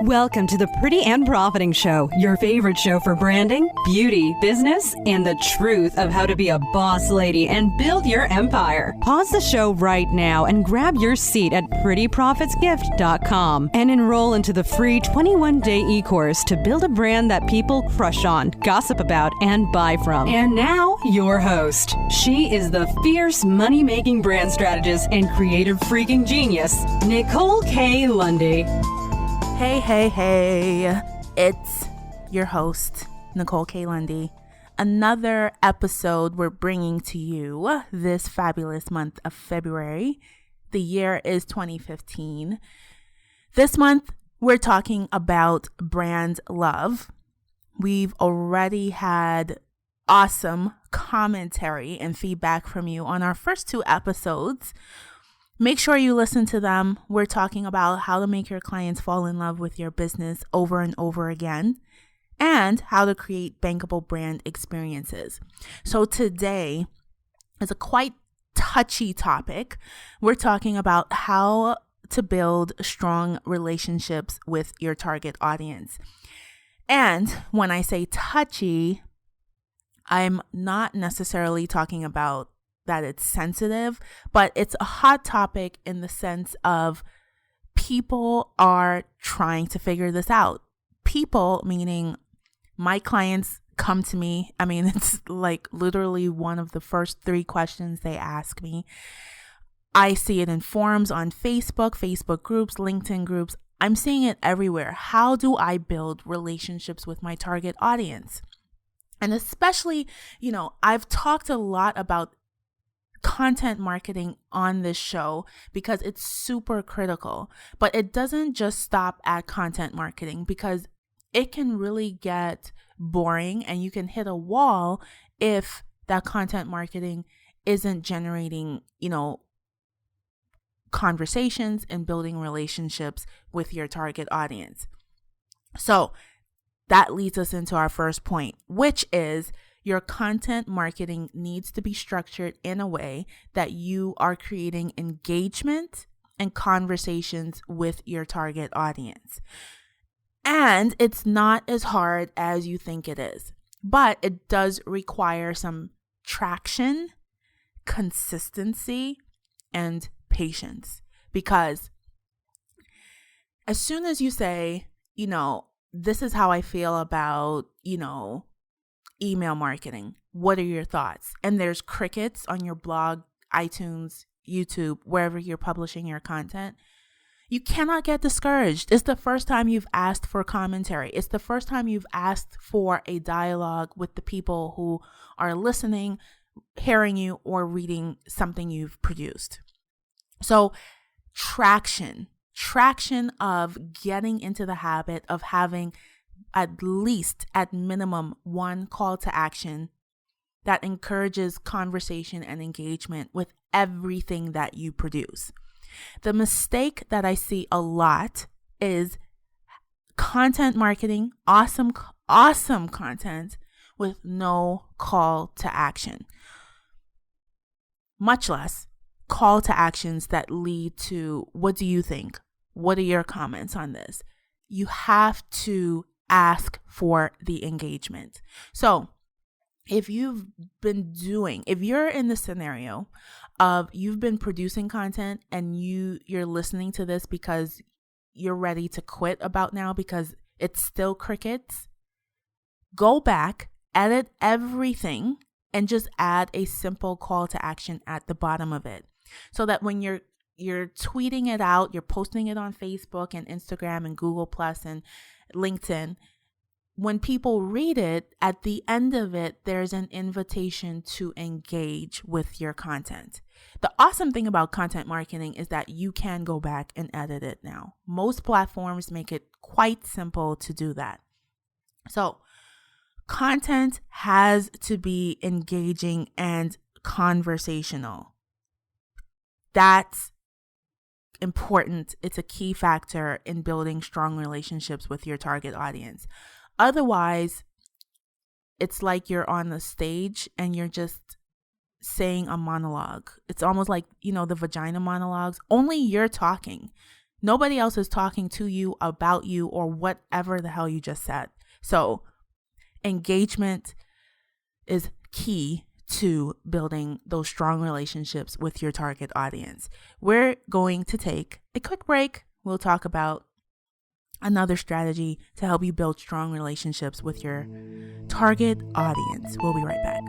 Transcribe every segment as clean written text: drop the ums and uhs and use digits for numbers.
Welcome to the Pretty and Profiting Show, your favorite show for branding, beauty, business, and the truth of how to be a boss lady and build your empire. Pause the show right now and grab your seat at prettyprofitsgift.com and enroll into the free 21-day e-course to build a brand that people crush on, gossip about, and buy from. And now, your host. She is the fierce money-making brand strategist and creative freaking genius, Nicole K. Lundy. Hey. It's your host, Nicole K. Lundy. Another episode we're bringing to you this fabulous month of February. The year is 2015. This month, we're talking about brand love. We've already had awesome commentary and feedback from you on our first two episodes. Make sure you listen to them. We're talking about how to make your clients fall in love with your business over and over again, and how to create bankable brand experiences. So today is a quite touchy topic. We're talking about how to build strong relationships with your target audience. And when I say touchy, I'm not necessarily talking about that it's sensitive, but it's a hot topic in the sense of people are trying to figure this out. People, meaning my clients, come to me. I mean, it's like literally one of the first 3 questions they ask me. I see it in forums on Facebook groups, LinkedIn groups. I'm seeing it everywhere. How do I build relationships with my target audience? And especially, I've talked a lot about content marketing on this show because it's super critical, but it doesn't just stop at content marketing, because it can really get boring and you can hit a wall if that content marketing isn't generating, conversations and building relationships with your target audience. So that leads us into our first point, which is your content marketing needs to be structured in a way that you are creating engagement and conversations with your target audience. And it's not as hard as you think it is, but it does require some traction, consistency, and patience. Because as soon as you say, this is how I feel about, email marketing. What are your thoughts? And there's crickets on your blog, iTunes, YouTube, wherever you're publishing your content. You cannot get discouraged. It's the first time you've asked for commentary. It's the first time you've asked for a dialogue with the people who are listening, hearing you, or reading something you've produced. So traction of getting into the habit of having at minimum one call to action that encourages conversation and engagement with everything that you produce. The mistake that I see a lot is content marketing, awesome content with no call to action, much less call to actions that lead to, what do you think? What are your comments on this? You have to ask for the engagement. So if you're in the scenario of you've been producing content and you're listening to this because you're ready to quit about now because it's still crickets, go back, edit everything, and just add a simple call to action at the bottom of it, so that when you're tweeting it out, you're posting it on Facebook and Instagram and Google Plus and LinkedIn, when people read it, at the end of it, there's an invitation to engage with your content. The awesome thing about content marketing is that you can go back and edit it now. Most platforms make it quite simple to do that. So content has to be engaging and conversational. That's important. It's a key factor in building strong relationships with your target audience. Otherwise, it's like you're on the stage and you're just saying a monologue. It's almost like, the vagina monologues. Only you're talking. Nobody else is talking to you, about you, or whatever the hell you just said. So engagement is key to building those strong relationships with your target audience. We're going to take a quick break. We'll talk about another strategy to help you build strong relationships with your target audience. We'll be right back.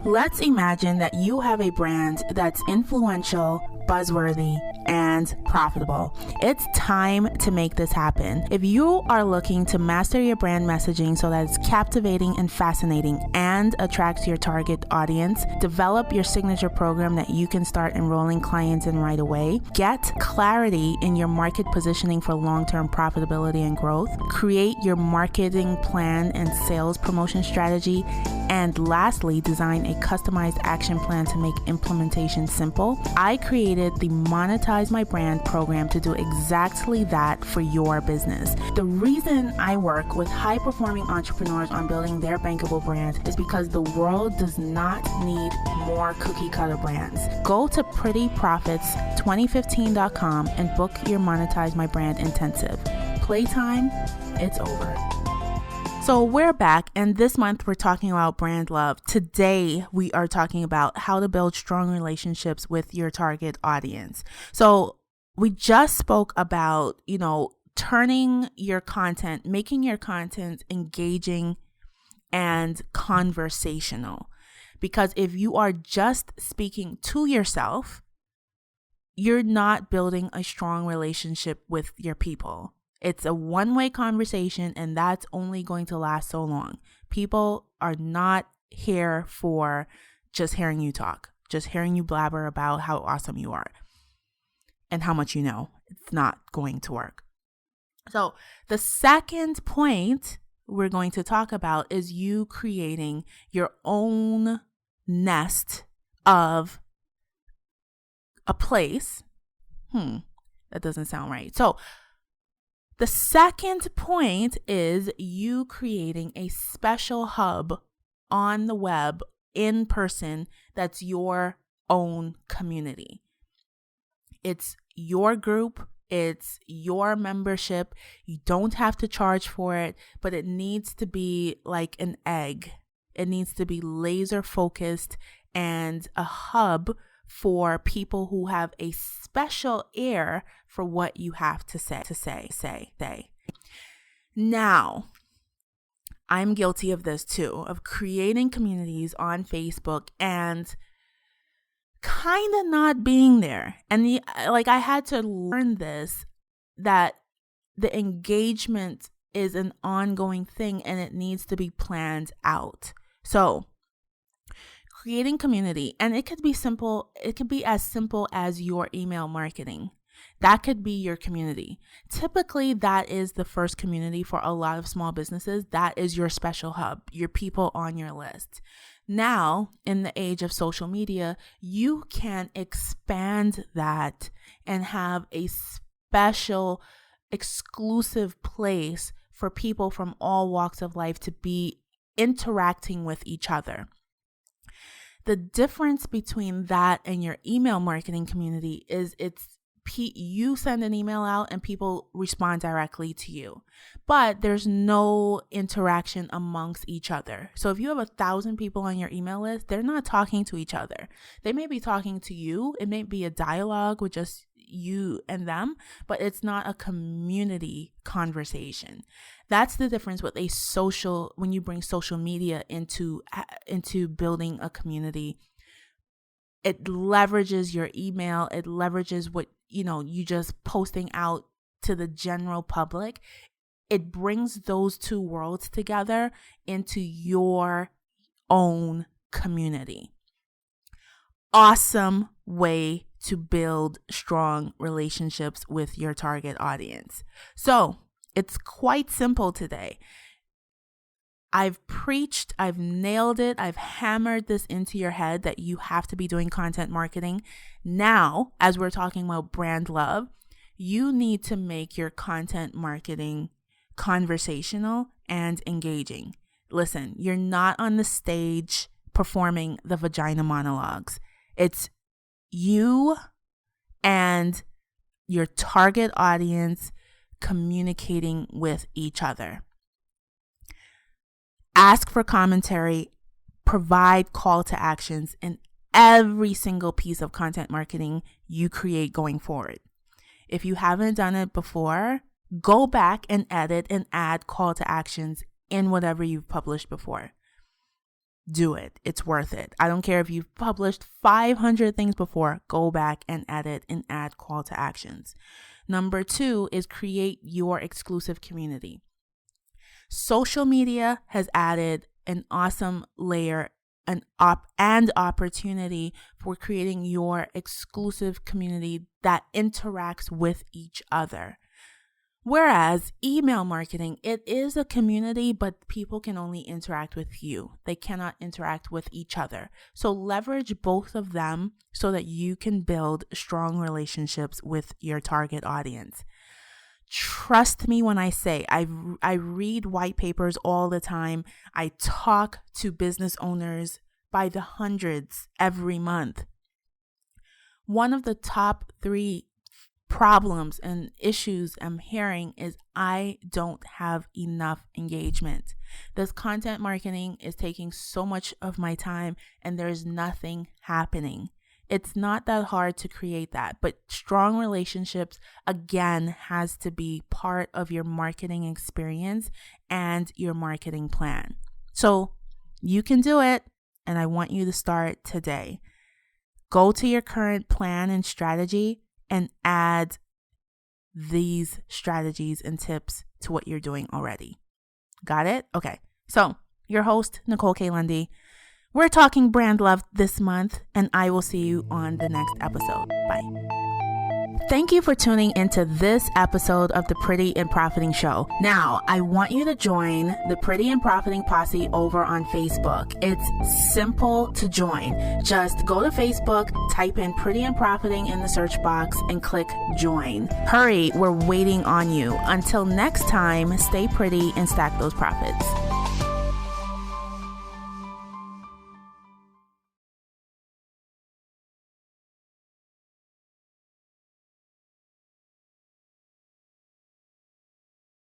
Let's imagine that you have a brand that's influential, buzzworthy, and profitable. It's time to make this happen. If you are looking to master your brand messaging so that it's captivating and fascinating and attracts your target audience, develop your signature program that you can start enrolling clients in right away, get clarity in your market positioning for long-term profitability and growth, create your marketing plan and sales promotion strategy, and lastly, design a customized action plan to make implementation simple, I created the Monetize My Brand program to do exactly that for your business. The reason I work with high-performing entrepreneurs on building their bankable brands is because the world does not need more cookie-cutter brands. Go to prettyprofits2015.com and book your Monetize My Brand intensive. Playtime, it's over. So we're back, and this month we're talking about brand love. Today we are talking about how to build strong relationships with your target audience. So we just spoke about, turning your content, making your content engaging and conversational. Because if you are just speaking to yourself, you're not building a strong relationship with your people. It's a one-way conversation, and that's only going to last so long. People are not here for just hearing you talk, just hearing you blabber about how awesome you are and how much you know. It's not going to work. So the second point we're going to talk about is you creating your own nest of a place. That doesn't sound right. So the second point is you creating a special hub on the web in person that's your own community. It's your group. It's your membership. You don't have to charge for it, but it needs to be like an egg. It needs to be laser focused and a hub for people who have a special ear for what you have to say. Now, I'm guilty of this too, of creating communities on Facebook and kind of not being there. And I had to learn this, that the engagement is an ongoing thing and it needs to be planned out. So creating community, and it could be simple. It could be as simple as your email marketing. That could be your community. Typically, that is the first community for a lot of small businesses. That is your special hub, your people on your list. Now, in the age of social media, you can expand that and have a special, exclusive place for people from all walks of life to be interacting with each other. The difference between that and your email marketing community is you send an email out and people respond directly to you, but there's no interaction amongst each other. So if you have 1,000 people on your email list, they're not talking to each other. They may be talking to you. It may be a dialogue with just you and them, but it's not a community conversation. That's the difference with when you bring social media into building a community. It leverages your email. It leverages what, you just posting out to the general public. It brings those two worlds together into your own community. Awesome way to build strong relationships with your target audience. So it's quite simple today. I've preached, I've nailed it, I've hammered this into your head that you have to be doing content marketing. Now, as we're talking about brand love, you need to make your content marketing conversational and engaging. Listen, you're not on the stage performing the vagina monologues. It's you and your target audience communicating with each other. Ask for commentary, provide call to actions in every single piece of content marketing you create going forward. If you haven't done it before, go back and edit and add call to actions in whatever you've published before. Do it. It's worth it. I don't care if you've published 500 things before, go back and edit and add call to actions. Number 2 is create your exclusive community. Social media has added an awesome layer and opportunity for creating your exclusive community that interacts with each other. Whereas email marketing, it is a community, but people can only interact with you. They cannot interact with each other. So leverage both of them so that you can build strong relationships with your target audience. Trust me when I say I read white papers all the time. I talk to business owners by the hundreds every month. One of the top 3 problems and issues I'm hearing is I don't have enough engagement. This content marketing is taking so much of my time and there's nothing happening. It's not that hard to create that, but strong relationships, again, has to be part of your marketing experience and your marketing plan. So you can do it, and I want you to start today. Go to your current plan and strategy and add these strategies and tips to what you're doing already. Got it? Okay. So your host, Nicole K. Lundy. We're talking brand love this month, and I will see you on the next episode. Bye. Thank you for tuning into this episode of the Pretty and Profiting Show. Now, I want you to join the Pretty and Profiting Posse over on Facebook. It's simple to join. Just go to Facebook, type in Pretty and Profiting in the search box, and click join. Hurry, we're waiting on you. Until next time, stay pretty and stack those profits.